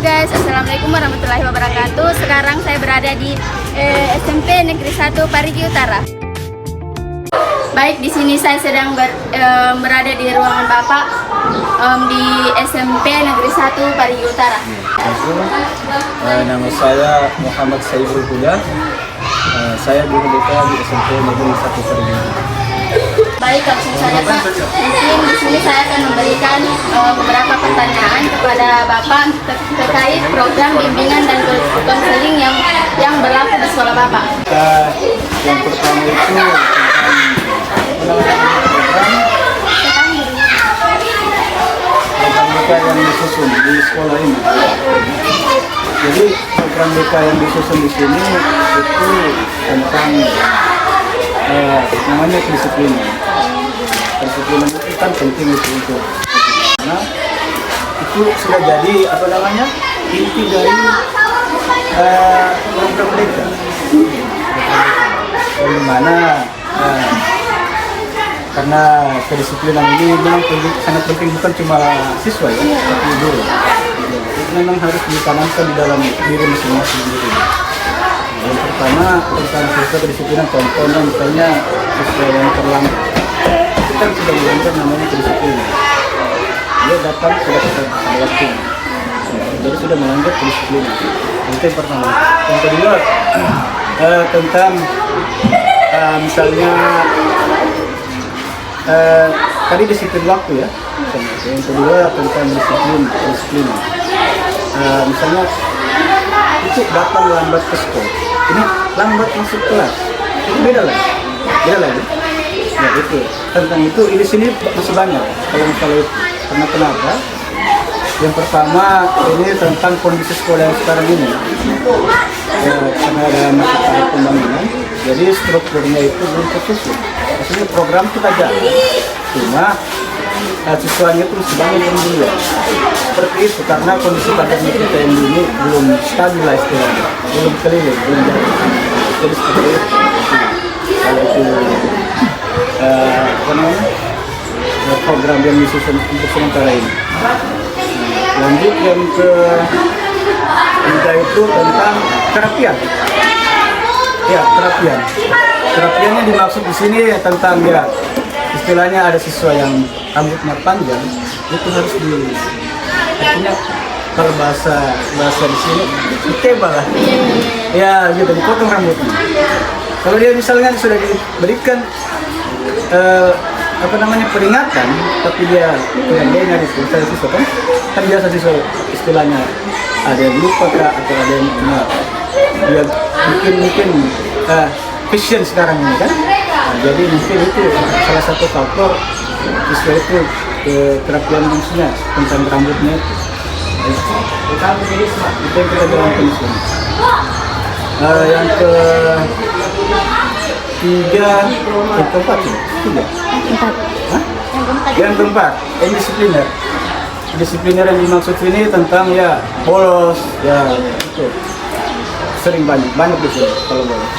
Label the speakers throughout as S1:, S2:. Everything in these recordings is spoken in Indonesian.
S1: guys, assalamualaikum warahmatullahi wabarakatuh. Sekarang saya berada di SMP Negeri 1 Parigi Utara. Baik, di sini saya sedang berada di ruangan Bapak di SMP Negeri 1 Parigi Utara.
S2: Nama saya Muhammad Saiful Huda. Saya guru BK di SMP Negeri 1 Parigi Utara.
S1: Baik, langsung saja Pak. Mungkin di sini saya akan memberikan beberapa pertanyaan kepada Bapak terkait program bimbingan dan konseling yang berlaku di sekolah Bapak.
S2: Yang pertama itu program BK yang disusun di sekolah ini. Jadi program BK yang disusun di sini itu tentang namanya kedisiplinan. Kedisiplinan itu kan penting untuk karena itu sudah jadi inti dari program BK. Bagaimana karena kedisiplinan ini memang sangat penting bukan cuma siswa ya, tapi guru. Memang harus ditanamkan di dalam diri masing-masing guru. Yang pertama tentang siswa kedisiplinan, contohnya misalnya siswa yang terlambat, itu kan sudah melanggar namanya kedisiplinan. Dia datang sudah pada waktu, jadi sudah melanggar kedisiplinan. Itu yang pertama. Yang kedua tentang misalnya tadi disiplin waktu ya. Yang kedua tentang disiplin. Misalnya itu datang lambat ke sekolah, ini lambat masuk kelas, itu beda lagi. Ya itu tentang itu di sini masih banyak kalau misalnya itu. Karena kenapa? Yang pertama ini tentang kondisi sekolah yang sekarang ini. Karena ada masih tahap pembangunan, jadi strukturnya itu belum tersusun. Maksudnya program kita jalan, cuma siswanya itu masih banyak yang dulu. Seperti itu karena kondisi pandemi kita yang ini belum stabil lah istilahnya, belum keliling, belum jalan. Jadi seperti itu. Kalau itu program yang disusun untuk sementara ini. Lanjut yang ketiga itu tentang terapian. Ya, terapian. Terapiannya dimaksud di sini ya tentang ya istilahnya ada siswa yang rambutnya panjang, itu harus artinya kalau bahasa di sini ditebal lah. Ya, gitu dipotong rambutnya. Kalau dia misalnya sudah diberikan peringatan, tapi dia tidak dengar itu, saya siswa kan biasa siswa istilahnya ada yang lupa kah, atau ada yang dia mungkin fashion sekarang ini kan. Jadi mungkin itu salah satu faktor siswa itu terapian maksudnya tentang rambutnya itu. Itu yang kita jalankan di sini. Yang keempat. Yang keempat, indisipliner. Disipliner yang dimaksud ini tentang ya bolos, ya itu sering banyak di sini kalau bolos.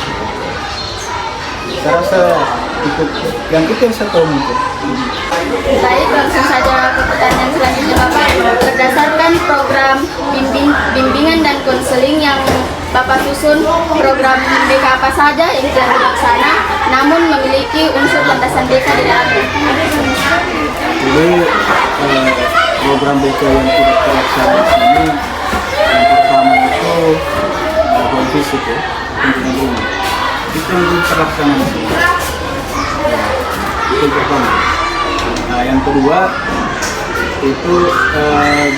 S2: Saya rasa itu yang saya tahu mungkin.
S1: Baik, langsung saja ke pertanyaan selanjutnya Bapak. Berdasarkan program bimbingan dan konseling yang Bapak susun, program BK apa saja yang telah dilaksana, namun memiliki unsur landasan BK di dalamnya?
S2: Jadi program BK yang tidak terlaksana di sini, yang pertama itu program fisik ya, pendidikan rumah. Itu yang belum terlaksana di sini. Itu yang pertama. Nah, yang kedua itu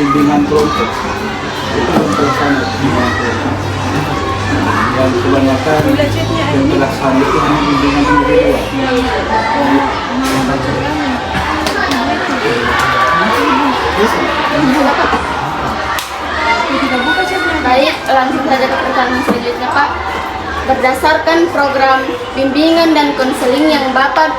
S2: bimbingan kelompok. Itu belum terlaksana bimbingan kelompok. Yang kebanyakan yang terlaksana itu hanya bimbingan individual.
S1: Baik, langsung saja ke pertanyaan selanjutnya Pak. Berdasarkan program bimbingan dan konseling yang Bapak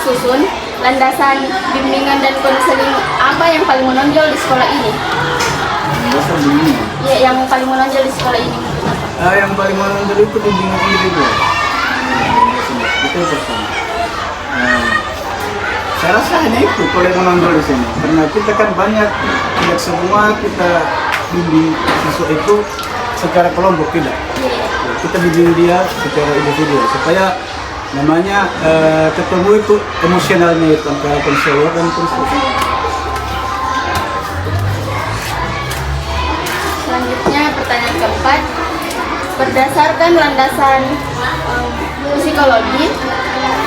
S1: susun, landasan bimbingan dan konseling apa yang paling menonjol di sekolah ini?
S2: Landasan bimbingan?
S1: Ya, yang paling menonjol di sekolah ini.
S2: Yang paling menonjol itu bimbingan individual. Itu yang pertama. Saya rasa hanya itu kalau yang menonjol di sini, karena kita kan banyak tidak semua kita bimbing siswa itu secara kelompok, tidak. Kita bimbing dia secara individu supaya namanya ketemu itu emosionalnya itu antara konselor dan konselor.
S1: Selanjutnya pertanyaan keempat, berdasarkan landasan psikologi,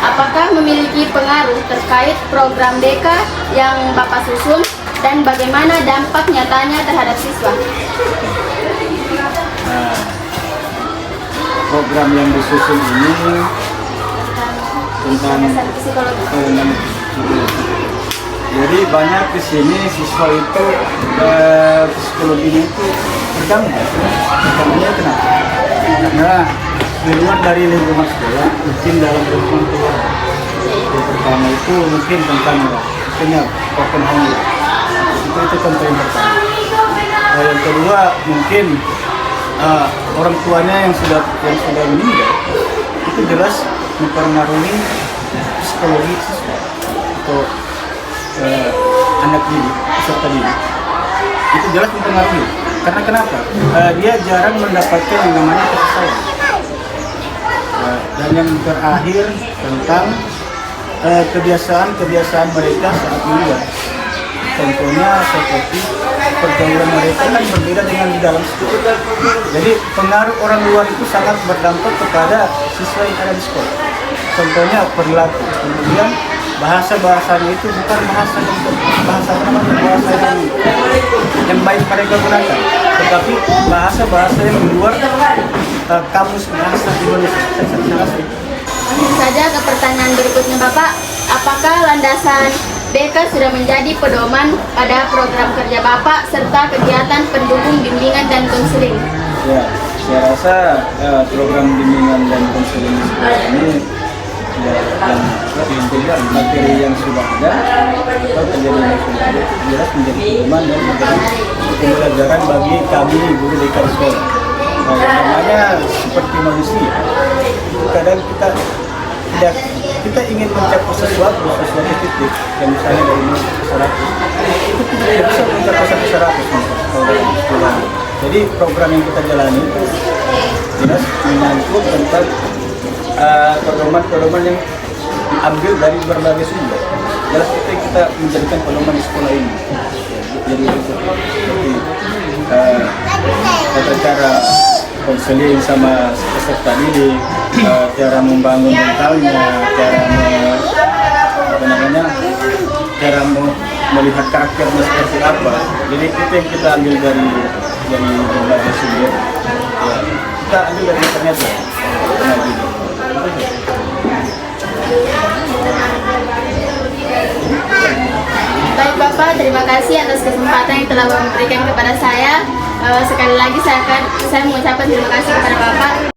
S1: apakah memiliki pengaruh terkait program BK yang Bapak susun dan bagaimana dampak nyatanya terhadap siswa?
S2: Nah, program yang disusun ini tentang
S1: Psikologi.
S2: Jadi banyak di sini siswa itu psikologinya itu terganggu. Terganggunya kenapa? Karena di luar dari lingkungan sekolah, mungkin dalam lingkungan keluarga. Yang pertama itu mungkin tentang misalnya broken home. Itu contoh yang pertama. Yang kedua mungkin orang tuanya yang sudah meninggal itu jelas mempengaruhi psikologi siswa atau anak didik, peserta didik. Itu jelas mempengaruhi. Karena kenapa? Dia jarang mendapatkan yang namanya kasih sayang. Dan yang terakhir tentang kebiasaan mereka saat meninggal. Contohnya seperti pergaulan mereka kan berbeda dengan di dalam sekolah. Jadi pengaruh orang luar itu sangat berdampak kepada siswa yang ada di sekolah. Contohnya perilaku, kemudian bahasanya itu bukan bahasa yang baik mereka gunakan, tetapi bahasa yang di luar kamus bahasa Indonesia.
S1: Langsung saja ke pertanyaan berikutnya Bapak, apakah landasan BK sudah menjadi pedoman pada program kerja Bapak serta kegiatan pendukung bimbingan dan konseling?
S2: Ya, saya rasa program bimbingan dan konseling di sekolah ini sudah materi yang sudah ada atau kejadian yang sudah ada itu jelas menjadi pedoman dan menjadi pembelajaran bagi kami guru BK di sekolah. Nah, yang namanya seperti manusia, kadang kita ingin mencapai sesuatu titik yang misalnya dari 0 ke 100 itu tidak bisa mencapai sampai 100 kalau dari sekolah. Jadi program yang kita jalani itu jelas menyangkut tentang pedoman-pedoman yang diambil dari berbagai sumber. Jelas kita menjadikan pedoman di sekolah ini. Jadi seperti tata cara konseling sama peserta didik, cara membangun mentalnya, cara melihat karakternya seperti apa. Jadi itu yang kita ambil dari berbagai sumber. Ya, kita ambil dari internet ya.
S1: Baik Bapak, terima kasih atas kesempatan yang telah memberikan kepada saya. Sekali lagi saya mengucapkan terima kasih kepada Bapak.